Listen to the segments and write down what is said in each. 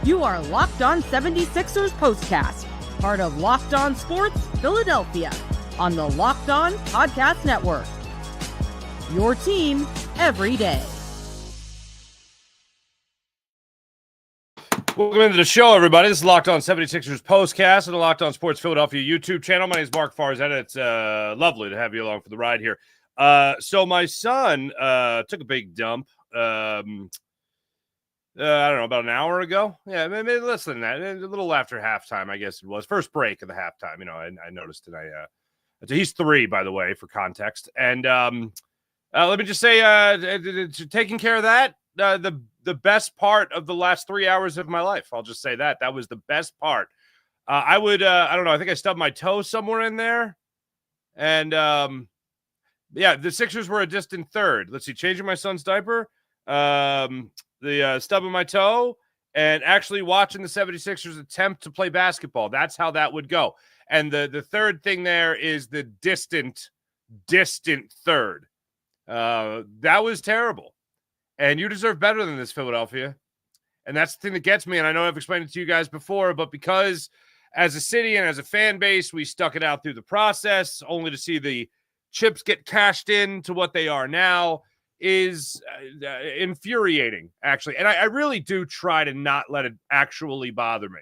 You are Locked On 76ers Postcast, part of Locked On Sports Philadelphia, on the Locked On Podcast Network. Your team every day. Welcome into the show, everybody. This is Locked On 76ers Postcast and the Locked On Sports Philadelphia YouTube channel. My name is Mark Farzetta. It's lovely to have you along for the ride here. So my son took a big dump, I don't know, about an hour ago. Yeah, maybe less than that. A little after halftime, I guess it was. First break of the halftime. You know, I noticed tonight. He's 3, by the way, for context. And let me just say, taking care of that, the best part of the last 3 hours of my life. I'll just say that. That was the best part. I don't know, I think I stubbed my toe somewhere in there. And, yeah, the Sixers were a distant third. Let's see, changing my son's diaper, the stub of my toe, and actually watching the 76ers attempt to play basketball. That's how that would go. And the third thing there is the distant third. That was terrible. And you deserve better than this, Philadelphia. And that's the thing that gets me. And I know I've explained it to you guys before, but because as a city and as a fan base, we stuck it out through the process, only to see the chips get cashed in to what they are now, is infuriating, actually. And I really do try to not let it actually bother me.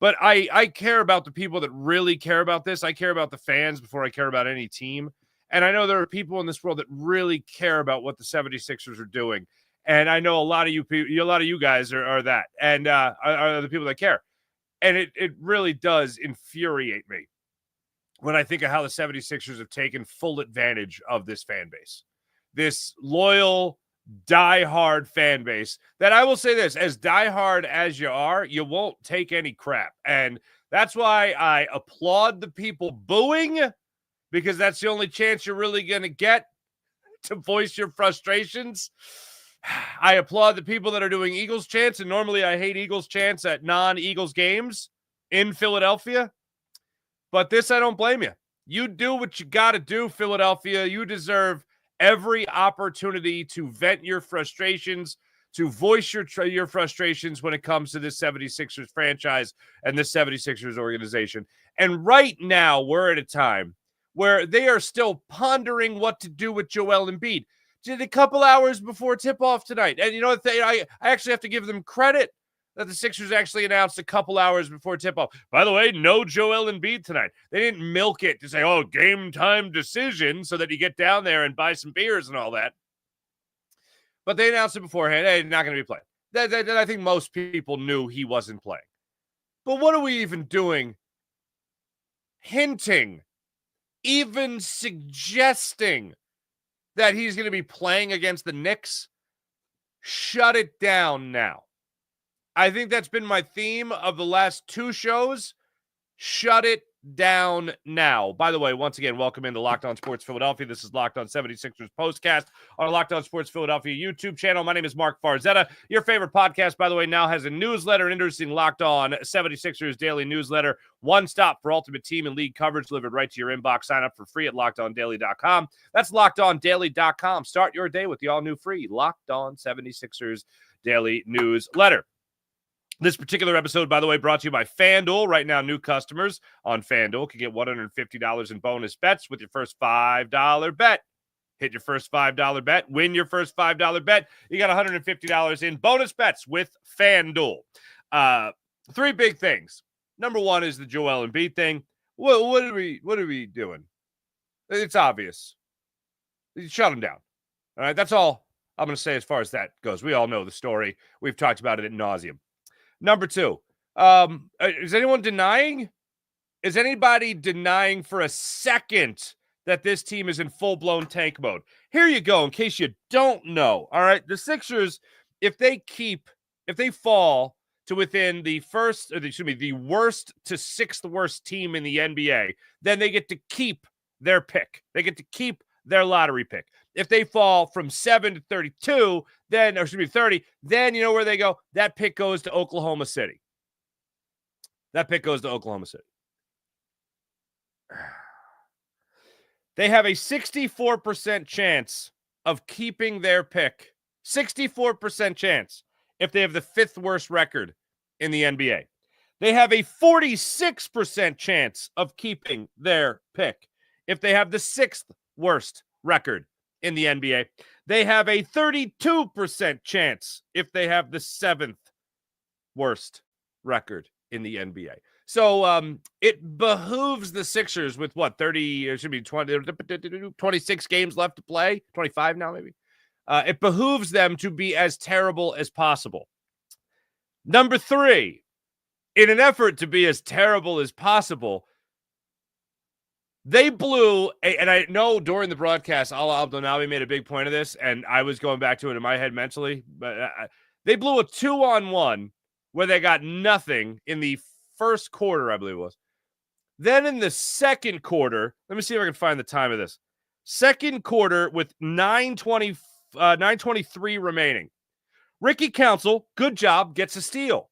But I care about the people that really care about this. I care about the fans before I care about any team. And I know there are people in this world that really care about what the 76ers are doing. And I know a lot of you guys are that, and are the people that care. And it really does infuriate me when I think of how the 76ers have taken full advantage of this fan base. This loyal, diehard fan base that, I will say this, as diehard as you are, you won't take any crap. And that's why I applaud the people booing, because that's the only chance you're really going to get to voice your frustrations. I applaud the people that are doing Eagles chants, and normally I hate Eagles chants at non-Eagles games in Philadelphia. But this, I don't blame you. You do what you got to do, Philadelphia. You deserve every opportunity to vent your frustrations, to voice your frustrations when it comes to this 76ers franchise and this 76ers organization. And right now, we're at a time where they are still pondering what to do with Joel Embiid. Did a couple hours before tip-off tonight. And you know what? I actually have to give them credit that the Sixers actually announced a couple hours before tip-off. By the way, no Joel Embiid tonight. They didn't milk it to say, oh, game time decision, so that you get down there and buy some beers and all that. But they announced it beforehand. Hey, not going to be playing. That I think most people knew he wasn't playing. But what are we even doing? Hinting, even suggesting that he's going to be playing against the Knicks? Shut it down now. I think that's been my theme of the last 2 shows. Shut it down now. By the way, once again, welcome into Locked On Sports Philadelphia. This is Locked On 76ers Postcast on our Locked On Sports Philadelphia YouTube channel. My name is Mark Farzetta. Your favorite podcast, by the way, now has a newsletter, an interesting Locked On 76ers daily newsletter. One stop for ultimate team and league coverage delivered right to your inbox. Sign up for free at LockedOnDaily.com. That's LockedOnDaily.com. Start your day with the all-new free Locked On 76ers daily newsletter. This particular episode, by the way, brought to you by FanDuel. Right now, new customers on FanDuel can get $150 in bonus bets with your first $5 bet. Hit your first $5 bet, win your first $5 bet. You got $150 in bonus bets with FanDuel. 3 big things. Number 1 is the Joel Embiid thing. What are we doing? It's obvious. Shut him down. All right, that's all I'm going to say as far as that goes. We all know the story. We've talked about it ad nauseum. Number 2, is anyone denying? Is anybody denying for a second that this team is in full-blown tank mode? Here you go, in case you don't know. All right, the Sixers, if they fall to within the worst to 6th worst team in the NBA, then they get to keep their pick. They get to keep their lottery pick. If they fall from 7 to 32, 30, then you know where they go? That pick goes to Oklahoma City. They have a 64% chance of keeping their pick. 64% chance if they have the 5th worst record in the NBA. They have a 46% chance of keeping their pick if they have the 6th worst record in the NBA. They have a 32% chance if they have the 7th worst record in the NBA. So it behooves the Sixers with what, 30, it should be 26 games left to play, 25 now maybe. It behooves them to be as terrible as possible. Number 3, in an effort to be as terrible as possible, they blew, and I know during the broadcast, Ala Abdelnaby made a big point of this, and I was going back to it in my head mentally, but they blew a 2-on-1 where they got nothing in the first quarter, I believe it was. Then in the second quarter, let me see if I can find the time of this. Second quarter with 9:23 remaining. Ricky Council, good job, gets a steal.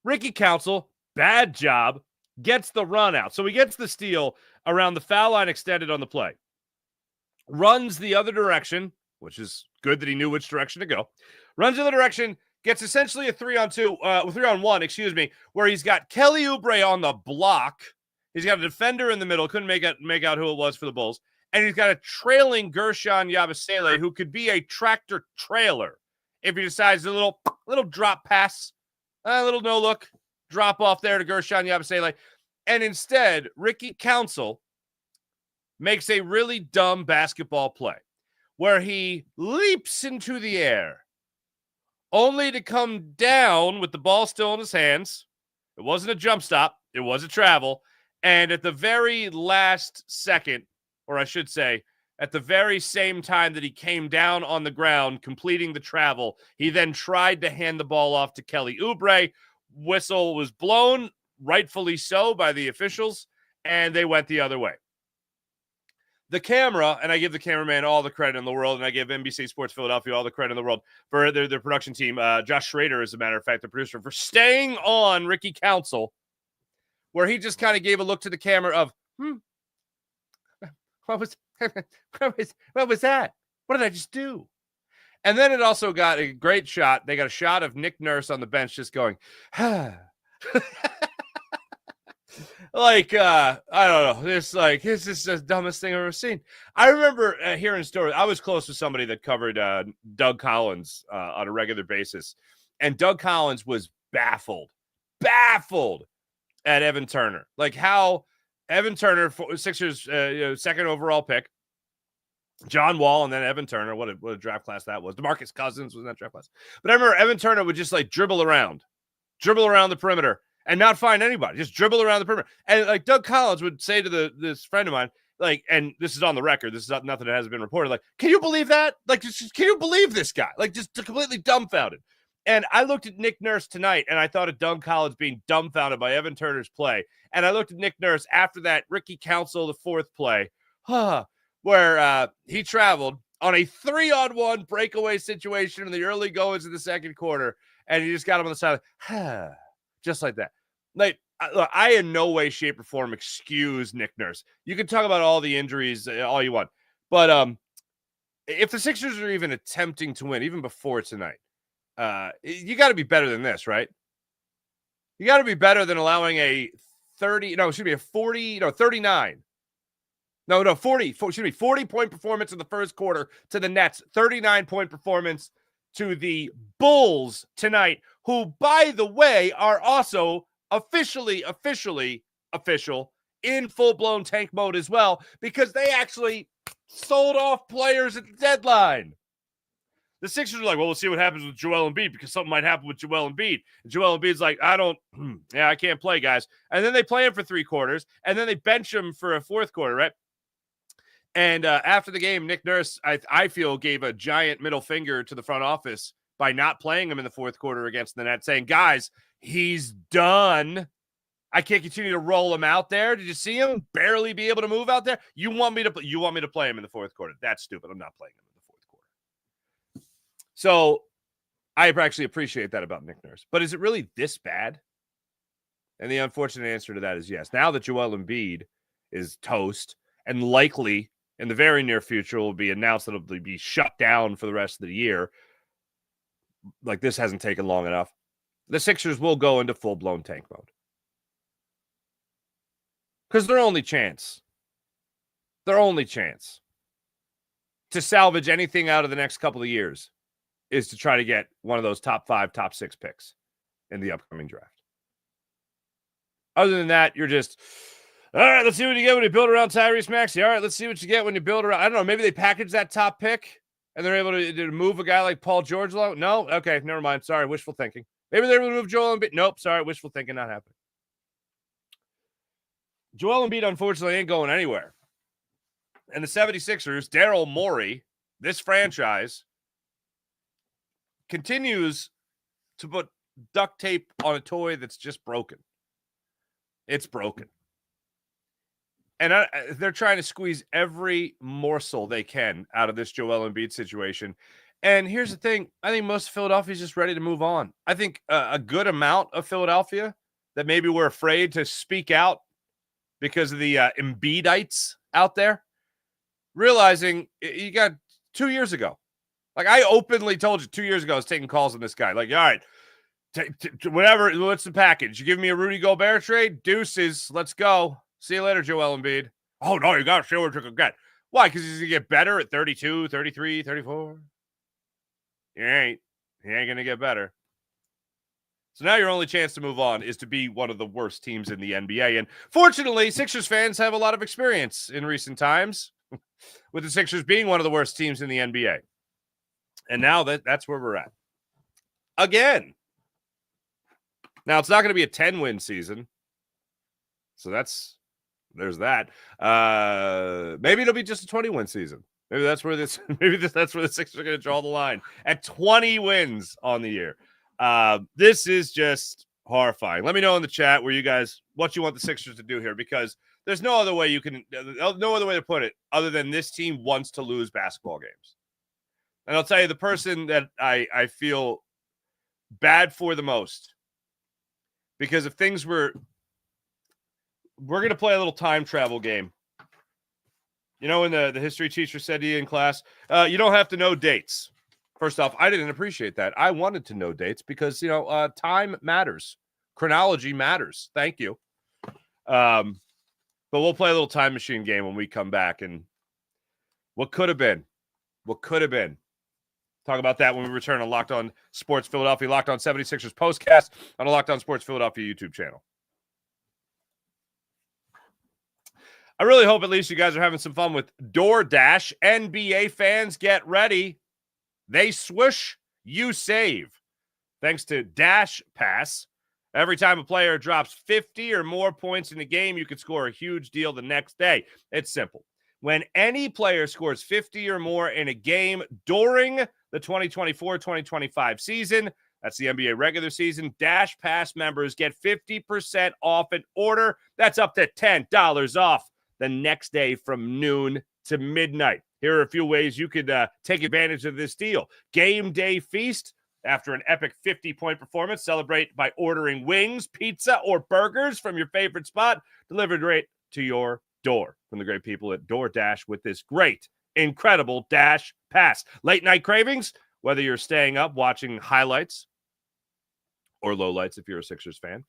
Ricky Council, bad job, gets the run out. So he gets the steal around the foul line extended on the play. Runs the other direction, which is good that he knew which direction to go. Runs the other direction, gets essentially a 3-on-1, where he's got Kelly Oubre on the block. He's got a defender in the middle, couldn't make out who it was for the Bulls. And he's got a trailing Gershon Yabusele who could be a tractor trailer if he decides a little drop pass, a little no-look, drop off there to Gershon Yabusele. And instead, Ricky Council makes a really dumb basketball play where he leaps into the air only to come down with the ball still in his hands. It wasn't a jump stop. It was a travel. And at the very last second, or I should say, at the very same time that he came down on the ground, completing the travel, he then tried to hand the ball off to Kelly Oubre. Whistle was blown, rightfully so, by the officials, and they went the other way. The camera, and I give the cameraman all the credit in the world, and I give NBC Sports Philadelphia all the credit in the world for their production team, Josh Schrader, as a matter of fact, the producer, for staying on Ricky Council, where he just kind of gave a look to the camera of, what was that? What did I just do? And then it also got a great shot. They got a shot of Nick Nurse on the bench just going, like, I don't know. This is the dumbest thing I've ever seen. I remember hearing stories. I was close to somebody that covered Doug Collins on a regular basis. And Doug Collins was baffled at Evan Turner. Like how Evan Turner, Sixers second overall pick, John Wall, and then Evan Turner. What a draft class that was. DeMarcus Cousins was in that draft class. But I remember Evan Turner would just like dribble around the perimeter and not find anybody. Just dribble around the perimeter. And like Doug Collins would say to this friend of mine, like, and this is on the record, this is nothing that hasn't been reported. Like, can you believe that? Like, can you believe this guy? Like, just completely dumbfounded. And I looked at Nick Nurse tonight, and I thought of Doug Collins being dumbfounded by Evan Turner's play. And I looked at Nick Nurse after that Ricky Council, the fourth play, where he traveled on a 3-on-1 breakaway situation in the early goings of the second quarter, and he just got him on the side, just like that. Like, I in no way, shape, or form excuse Nick Nurse. You can talk about all the injuries all you want, but if the Sixers are even attempting to win, even before tonight, you got to be better than this, right? You got to be better than allowing a 40-point performance in the first quarter to the Nets, 39-point performance to the Bulls tonight, who, by the way, are also official in full-blown tank mode as well, because they actually sold off players at the deadline. The Sixers are like, well, we'll see what happens with Joel Embiid, because something might happen with Joel Embiid. And Joel Embiid's like, I can't play, guys. And then they play him for 3 quarters, and then they bench him for a 4th quarter, right? And after the game, Nick Nurse, I feel, gave a giant middle finger to the front office by not playing him in the 4th quarter against the Nets, saying, guys, he's done. I can't continue to roll him out there. Did you see him barely be able to move out there? You want me to play him in the 4th quarter? That's stupid. I'm not playing him in the 4th quarter. So I actually appreciate that about Nick Nurse. But is it really this bad? And the unfortunate answer to that is yes. Now that Joel Embiid is toast and likely in the very near future will be announced that it'll be shut down for the rest of the year, like, this hasn't taken long enough. the Sixers will go into full-blown tank mode. Because their only chance to salvage anything out of the next couple of years is to try to get one of those top 5, top 6 picks in the upcoming draft. Other than that, you're just, all right, let's see what you get when you build around Tyrese Maxey. All right, let's see what you get when you build around, I don't know, maybe they package that top pick and they're able to move a guy like Paul George. No? Okay, never mind. Sorry, wishful thinking. Maybe they're able to move Joel Embiid. Nope, sorry, wishful thinking, not happening. Joel Embiid, unfortunately, ain't going anywhere. And the 76ers, Daryl Morey, this franchise, continues to put duct tape on a toy that's just broken. It's broken. And they're trying to squeeze every morsel they can out of this Joel Embiid situation. And here's the thing. I think most of Philadelphia is just ready to move on. I think a good amount of Philadelphia that maybe we're afraid to speak out because of the Embiidites out there, realizing you got 2 years ago. Like, I openly told you 2 years ago I was taking calls on this guy. Like, all right, whatever, what's the package? You give me a Rudy Gobert trade? Deuces, let's go. See you later, Joel Embiid. Oh, no, you got to show what you can get. Why? Because he's going to get better at 32, 33, 34? He ain't going to get better. So now your only chance to move on is to be one of the worst teams in the NBA. And fortunately, Sixers fans have a lot of experience in recent times with the Sixers being one of the worst teams in the NBA. And now that's where we're at. Again. Now, it's not going to be a 10-win season. So there's that. Maybe it'll be just a 20-win season. Maybe that's where the Sixers are going to draw the line at 20 wins on the year. This is just horrifying. Let me know in the chat what you want the Sixers to do here, because there's no other way to put it other than this team wants to lose basketball games. And I'll tell you, the person that I feel bad for the most, because if things we're going to play a little time travel game. You know, when the history teacher said to you in class, you don't have to know dates. First off, I didn't appreciate that. I wanted to know dates because, time matters. Chronology matters. Thank you. But we'll play a little time machine game when we come back. And what could have been. Talk about that when we return on Locked On Sports Philadelphia, Locked On 76ers Postcast on the Locked On Sports Philadelphia YouTube channel. I really hope at least you guys are having some fun with DoorDash. NBA fans, get ready. They swoosh, you save. Thanks to Dash Pass, every time a player drops 50 or more points in the game, you could score a huge deal the next day. It's simple. When any player scores 50 or more in a game during the 2024-2025 season, that's the NBA regular season, Dash Pass members get 50% off an order. That's up to $10 off the next day from noon to midnight. Here are a few ways you could take advantage of this deal. Game day feast. After an epic 50-point performance, celebrate by ordering wings, pizza, or burgers from your favorite spot, delivered right to your door from the great people at DoorDash with this great, incredible Dash Pass. Late night cravings, whether you're staying up watching highlights or lowlights if you're a Sixers fan,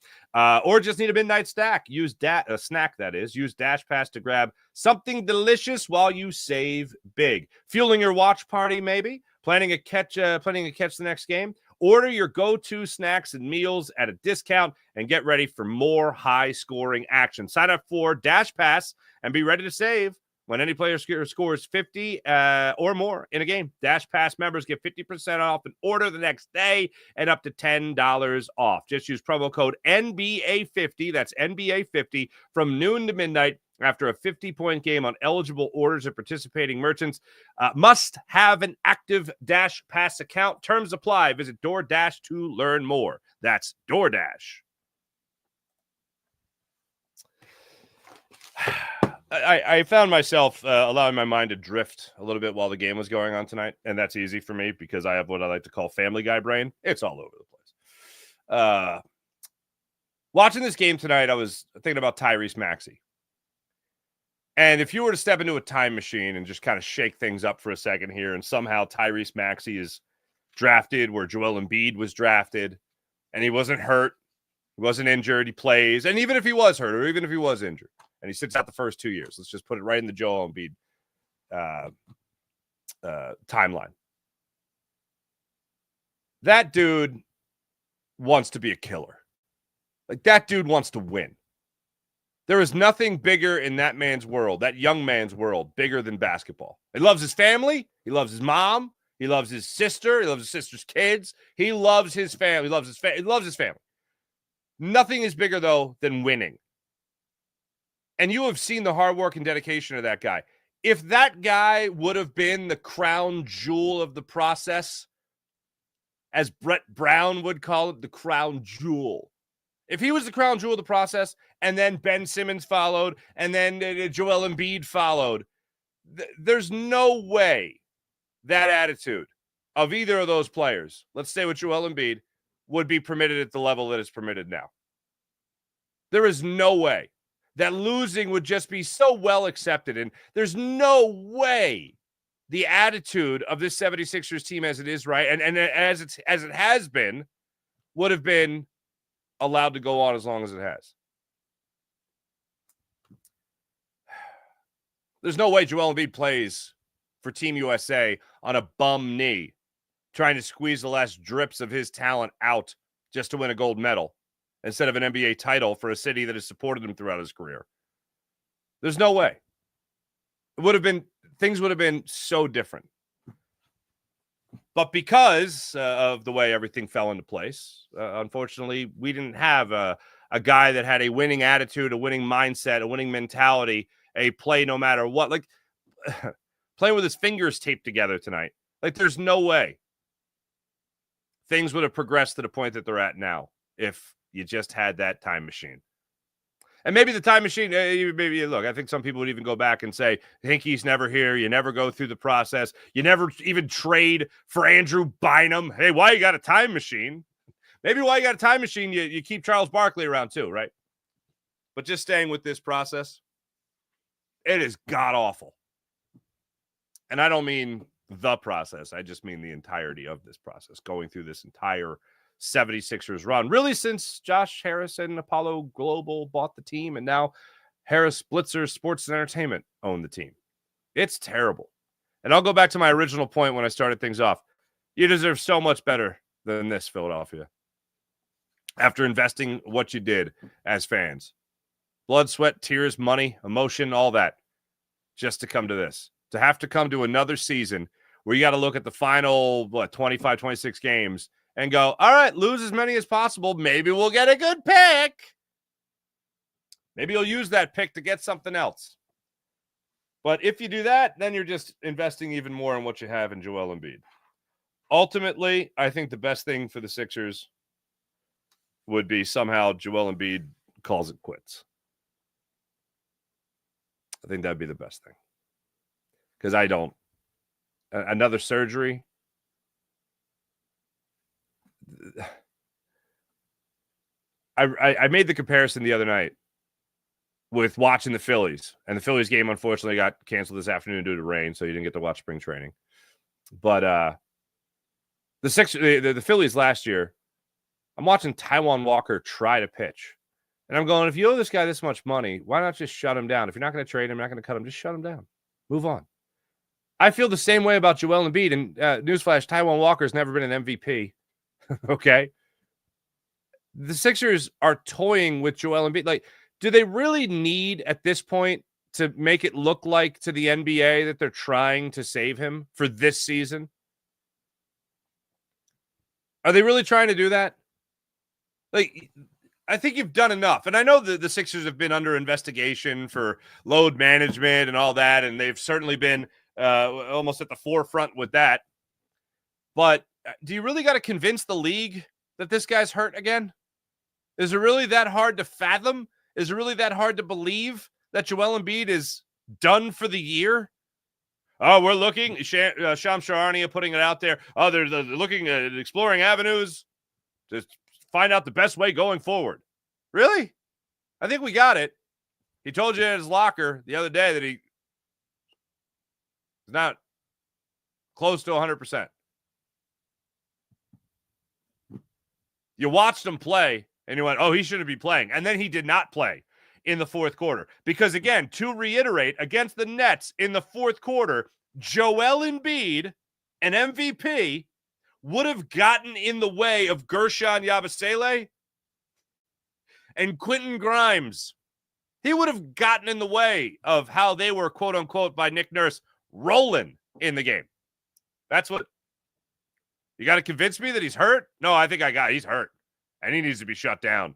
or just need a midnight snack. Use Use Dash Pass to grab something delicious while you save big. Fueling your watch party, maybe planning to catch the next game. Order your go-to snacks and meals at a discount and get ready for more high-scoring action. Sign up for Dash Pass and be ready to save when any player scores 50 or more in a game. Dash Pass members get 50% off an order the next day and up to $10 off. Just use promo code NBA50, that's NBA50, from noon to midnight after a 50-point game on eligible orders of participating merchants. Must have an active Dash Pass account. Terms apply. Visit DoorDash to learn more. That's DoorDash. I found myself allowing my mind to drift a little bit while the game was going on tonight, and that's easy for me because I have what I like to call Family Guy brain. It's all over the place. Watching this game tonight, I was thinking about Tyrese Maxey. And if you were to step into a time machine and just kind of shake things up for a second here, and somehow Tyrese Maxey is drafted where Joel Embiid was drafted, and he wasn't hurt, he wasn't injured, he plays. And even if he was hurt or even if he was injured and he sits out the first 2 years, let's just put it right in the Joel Embiid timeline. That dude wants to be a killer. Like, that dude wants to win. There is nothing bigger in that man's world, that young man's world, bigger than basketball. He loves his family. He loves his mom. He loves his sister. He loves his sister's kids. He loves his family. He loves his family. Nothing is bigger, though, than winning. And you have seen the hard work and dedication of that guy. If that guy would have been the crown jewel of the process, as Brett Brown would call it, the crown jewel. If he was the crown jewel of the process, and then Ben Simmons followed, and then Joel Embiid followed, there's no way that attitude of either of those players, let's stay with Joel Embiid, would be permitted at the level that is permitted now. There is no way. That losing would just be so well accepted, and there's no way the attitude of this 76ers team as it is right, and as it has been, would have been allowed to go on as long as it has. There's no way Joel Embiid plays for Team USA on a bum knee, trying to squeeze the last drips of his talent out just to win a gold medal instead of an NBA title for a city that has supported him throughout his career. There's no way. Things would have been so different. But because of the way everything fell into place, unfortunately, we didn't have a guy that had a winning attitude, a winning mindset, a winning mentality, a play no matter what. Like, playing with his fingers taped together tonight. Like, there's no way things would have progressed to the point that they're at now if you just had that time machine. And maybe the time machine, look, I think some people would even go back and say, Hinkey's never here. You never go through the process. You never even trade for Andrew Bynum. Hey, why you got a time machine? Maybe why you got a time machine, you keep Charles Barkley around too, right? But just staying with this process, it is god-awful. And I don't mean the process. I just mean the entirety of this process, going through this entire 76ers run, really since Josh Harris and Apollo Global bought the team, and now Harris Blitzer Sports and Entertainment own the team. It's terrible. And I'll go back to my original point when I started things off. You deserve so much better than this, Philadelphia. After investing what you did as fans. Blood, sweat, tears, money, emotion, all that. Just to come to this. To have to come to another season where you got to look at the final, 25, 26 games and go, all right, lose as many as possible. Maybe we'll get a good pick. Maybe you'll use that pick to get something else. But if you do that, then you're just investing even more in what you have in Joel Embiid. Ultimately, I think the best thing for the Sixers would be somehow Joel Embiid calls it quits. I think that'd be the best thing. Because I don't. Another surgery. I made the comparison the other night with watching the Phillies. And the Phillies game, unfortunately, got canceled this afternoon due to rain, so you didn't get to watch spring training. But the Phillies last year, I'm watching Taijuan Walker try to pitch. And I'm going, if you owe this guy this much money, why not just shut him down? If you're not going to trade him, you're not going to cut him, just shut him down. Move on. I feel the same way about Joel Embiid. And newsflash, Taijuan Walker's never been an MVP. Okay? The Sixers are toying with Joel Embiid. Like, do they really need, at this point, to make it look like to the NBA that they're trying to save him for this season? Are they really trying to do that? Like, I think you've done enough. And I know that the Sixers have been under investigation for load management and all that, and they've certainly been almost at the forefront with that. But do you really got to convince the league that this guy's hurt again? Is it really that hard to fathom? Is it really that hard to believe that Joel Embiid is done for the year? Oh, we're looking. Shams Charania putting it out there. Oh, they're looking at exploring avenues to find out the best way going forward. Really? I think we got it. He told you in his locker the other day that he is not close to 100%. You watched him play, and you went, oh, he shouldn't be playing. And then he did not play in the fourth quarter. Because, again, to reiterate, against the Nets in the fourth quarter, Joel Embiid, an MVP, would have gotten in the way of Gershon Yabusele and Quentin Grimes. He would have gotten in the way of how they were, quote unquote, by Nick Nurse, rolling in the game. That's what you got to convince me that he's hurt. No, I think he's hurt, and he needs to be shut down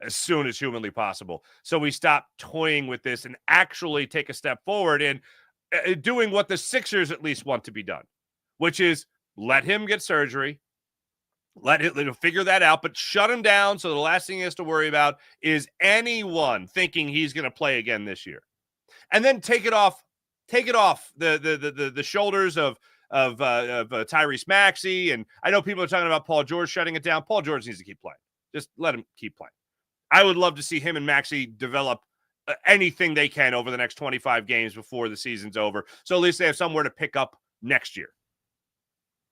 as soon as humanly possible. So we stop toying with this and actually take a step forward in doing what the Sixers at least want to be done, which is let him get surgery. Let him figure that out, but shut him down so the last thing he has to worry about is anyone thinking he's going to play again this year. And then take it off the shoulders of Tyrese Maxey. And I know people are talking about Paul George shutting it down. Paul George needs to keep playing. Just let him keep playing. I would love to see him and Maxey develop anything they can over the next 25 games before the season's over. So at least they have somewhere to pick up next year.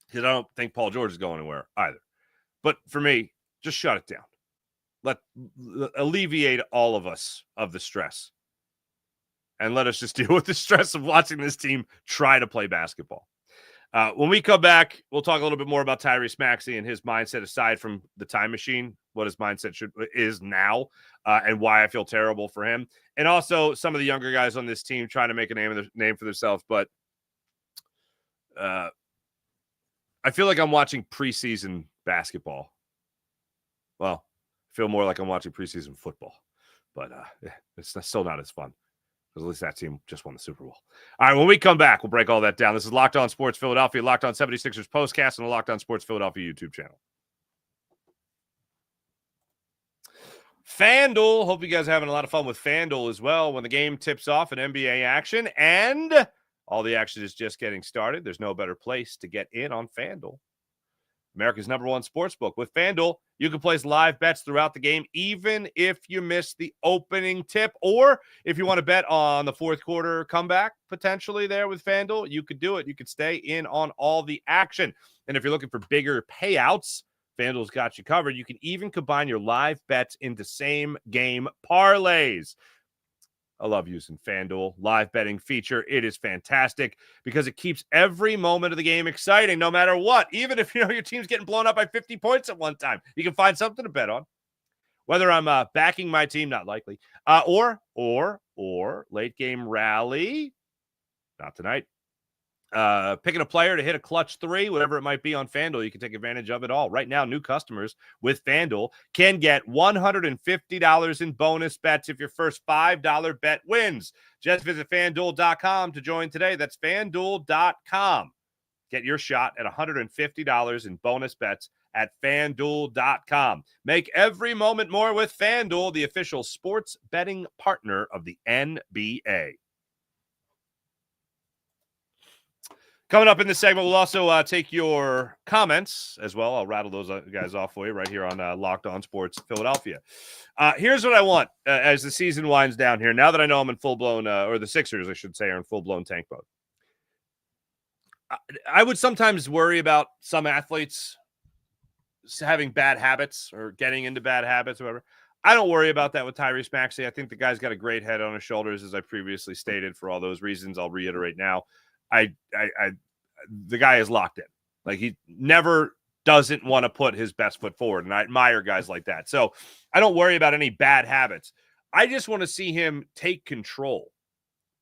Because I don't think Paul George is going anywhere either. But for me, just shut it down. Alleviate all of us of the stress. And let us just deal with the stress of watching this team try to play basketball. When we come back, we'll talk a little bit more about Tyrese Maxey and his mindset aside from the time machine, what his mindset is now, and why I feel terrible for him. And also some of the younger guys on this team trying to make a name for themselves. But I feel like I'm watching preseason basketball. Well, I feel more like I'm watching preseason football. But it's still not as fun. Because at least that team just won the Super Bowl. All right, when we come back, we'll break all that down. This is Locked On Sports Philadelphia, Locked On 76ers Postcast, and the Locked On Sports Philadelphia YouTube channel. FanDuel. Hope you guys are having a lot of fun with FanDuel as well. When the game tips off in NBA action, and all the action is just getting started, there's no better place to get in on FanDuel. America's #1 sportsbook. With FanDuel, you can place live bets throughout the game, even if you miss the opening tip. Or if you want to bet on the fourth quarter comeback, potentially there with FanDuel, you could do it. You could stay in on all the action. And if you're looking for bigger payouts, FanDuel's got you covered. You can even combine your live bets into same-game parlays. I love using FanDuel live betting feature. It is fantastic because it keeps every moment of the game exciting, no matter what. Even if your team's getting blown up by 50 points at one time, you can find something to bet on. Whether I'm backing my team, not likely, or late game rally, not tonight. Picking a player to hit a clutch three, whatever it might be on FanDuel, you can take advantage of it all. Right now, new customers with FanDuel can get $150 in bonus bets if your first $5 bet wins. Just visit FanDuel.com to join today. That's FanDuel.com. Get your shot at $150 in bonus bets at FanDuel.com. Make every moment more with FanDuel, the official sports betting partner of the NBA. Coming up in this segment, we'll also take your comments as well. I'll rattle those guys off for you right here on Locked On Sports Philadelphia. Here's what I want as the season winds down here. Now that I know I'm in full-blown, or the Sixers, I should say, are in full-blown tank mode. I would sometimes worry about some athletes having bad habits or getting into bad habits or whatever. I don't worry about that with Tyrese Maxey. I think the guy's got a great head on his shoulders, as I previously stated. For all those reasons, I'll reiterate now. The guy is locked in. Like, he never doesn't want to put his best foot forward, and I admire guys like that. So I don't worry about any bad habits. I just want to see him take control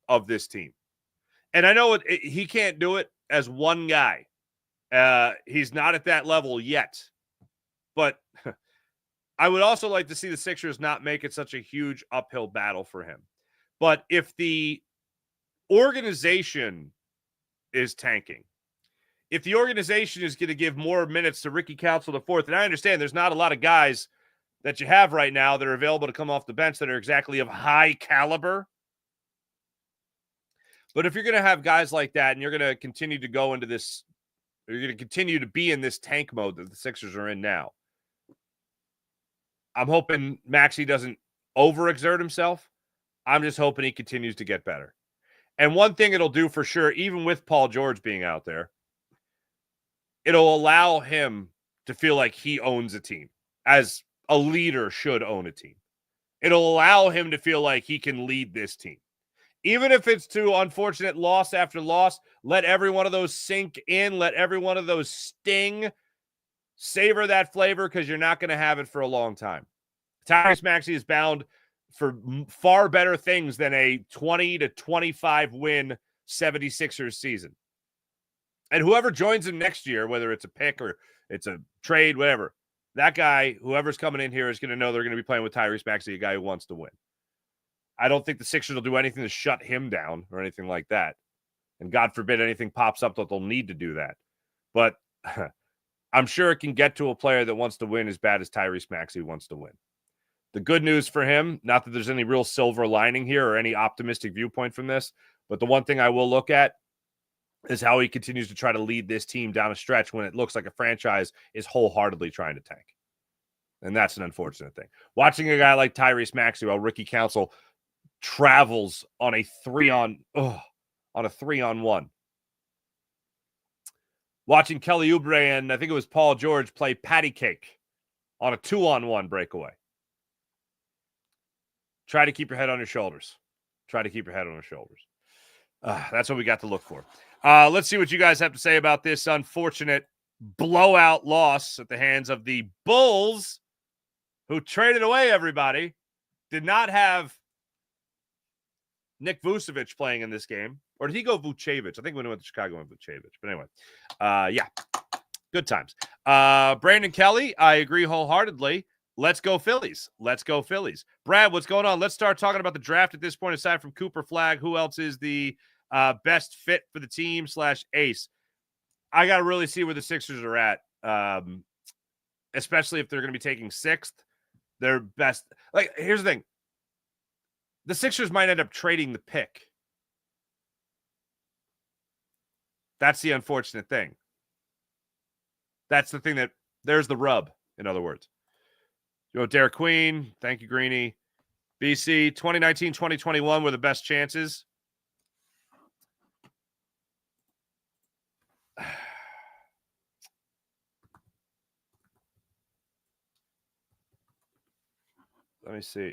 of this team. And I know he can't do it as one guy. He's not at that level yet. But I would also like to see the Sixers not make it such a huge uphill battle for him. But if the organization is tanking, if the organization is going to give more minutes to Ricky Council IV, and I understand there's not a lot of guys that you have right now that are available to come off the bench that are exactly of high caliber. But if you're going to have guys like that and you're going to continue to go into this, you're going to continue to be in this tank mode that the Sixers are in now, I'm hoping Maxey doesn't overexert himself. I'm just hoping he continues to get better. And one thing it'll do for sure, even with Paul George being out there, it'll allow him to feel like he owns a team. as a leader should own a team. It'll allow him to feel like he can lead this team. Even if it's to unfortunate loss after loss, let every one of those sink in. Let every one of those sting. Savor that flavor because you're not going to have it for a long time. Tyrese Maxey is bound for far better things than a 20 to 25 win 76ers season. And whoever joins him next year, whether it's a pick or it's a trade, whatever, that guy, whoever's coming in here, is going to know they're going to be playing with Tyrese Maxey, a guy who wants to win. I don't think the Sixers will do anything to shut him down or anything like that. And God forbid anything pops up that they'll need to do that. But I'm sure it can get to a player that wants to win as bad as Tyrese Maxey wants to win. The good news for him, not that there's any real silver lining here or any optimistic viewpoint from this, but the one thing I will look at is how he continues to try to lead this team down a stretch when it looks like a franchise is wholeheartedly trying to tank. And that's an unfortunate thing. Watching a guy like Tyrese Maxey while Ricky Council travels on a 3-on-1. Watching Kelly Oubre and I think it was Paul George play patty cake on a 2-on-1 breakaway. Try to keep your head on your shoulders. That's what we got to look for. Let's see what you guys have to say about this unfortunate blowout loss at the hands of the Bulls, who traded away everybody. Did not have Nick Vucevic playing in this game. Or did he go Vucevic? I think when he went to Chicago, he went Vucevic. But anyway, yeah, good times. Brandon Kelly, I agree wholeheartedly. Let's go Phillies. Brad, what's going on? Let's start talking about the draft at this point. Aside from Cooper Flagg, who else is the best fit for the team / ace? I got to really see where the Sixers are at, especially if they're going to be taking 6th. Their best. Like, here's the thing. The Sixers might end up trading the pick. That's the unfortunate thing. That's the thing there's the rub, in other words. Derek Queen, thank you, Greeny. BC, 2019, 2021 were the best chances. Let me see.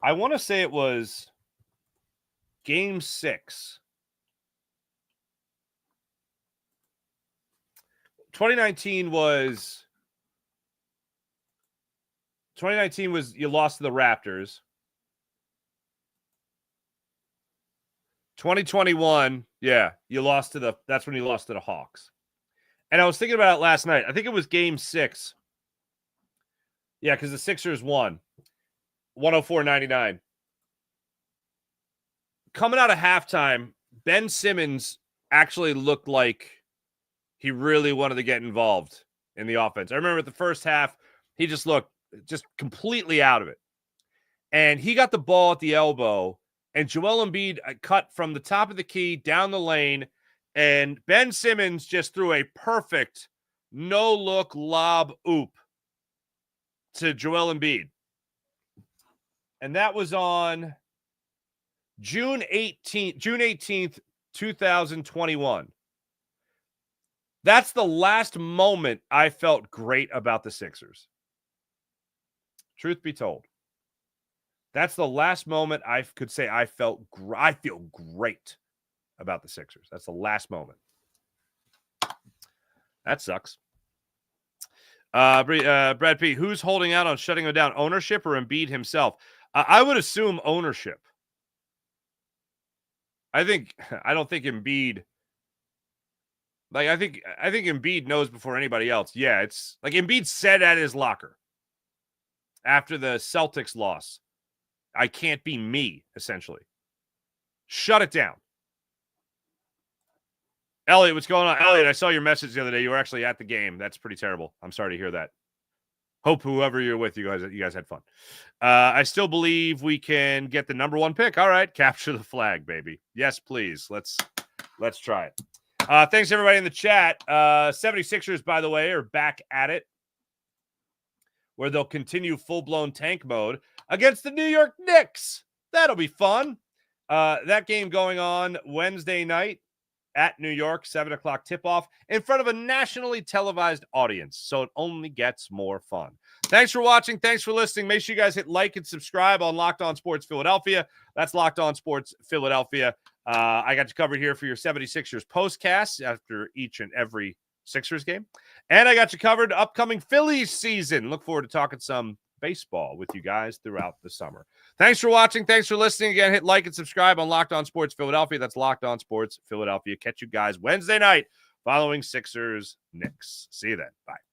I want to say it was Game 6. 2019 was you lost to the Raptors. 2021, yeah, that's when you lost to the Hawks. And I was thinking about it last night. I think it was Game 6. Yeah, because the Sixers won 104-99. Coming out of halftime, Ben Simmons actually looked like he really wanted to get involved in the offense. I remember at the first half, he just looked completely out of it. And he got the ball at the elbow, and Joel Embiid cut from the top of the key down the lane, and Ben Simmons just threw a perfect no-look lob oop to Joel Embiid. And that was on June 18th, 2021. That's the last moment I felt great about the Sixers. Truth be told. That's the last moment I could say I feel great about the Sixers. That's the last moment. That sucks. Brad P., who's holding out on shutting him down? Ownership or Embiid himself? I would assume ownership. I don't think Embiid. Like, I think Embiid knows before anybody else. Yeah, it's like Embiid said at his locker after the Celtics loss, I can't be me, essentially. Shut it down. Elliot, what's going on? Elliot, I saw your message the other day. You were actually at the game. That's pretty terrible. I'm sorry to hear that. Hope whoever you're with, you guys had fun. I still believe we can get the number 1 pick. All right, capture the flag, baby. Yes, please. Let's try it. Thanks, everybody in the chat. 76ers, by the way, are back at it, where they'll continue full-blown tank mode against the New York Knicks. That'll be fun. That game going on Wednesday night at New York, 7 o'clock tip-off, in front of a nationally televised audience. So it only gets more fun. Thanks for watching. Thanks for listening. Make sure you guys hit like and subscribe on Locked On Sports Philadelphia. That's Locked On Sports Philadelphia. I got you covered here for your 76ers postcast after each and every Sixers game. And I got you covered upcoming Phillies season. Look forward to talking some baseball with you guys throughout the summer. Thanks for watching. Thanks for listening. Again, hit like and subscribe on Locked On Sports Philadelphia. That's Locked On Sports Philadelphia. Catch you guys Wednesday night following Sixers Knicks. See you then. Bye.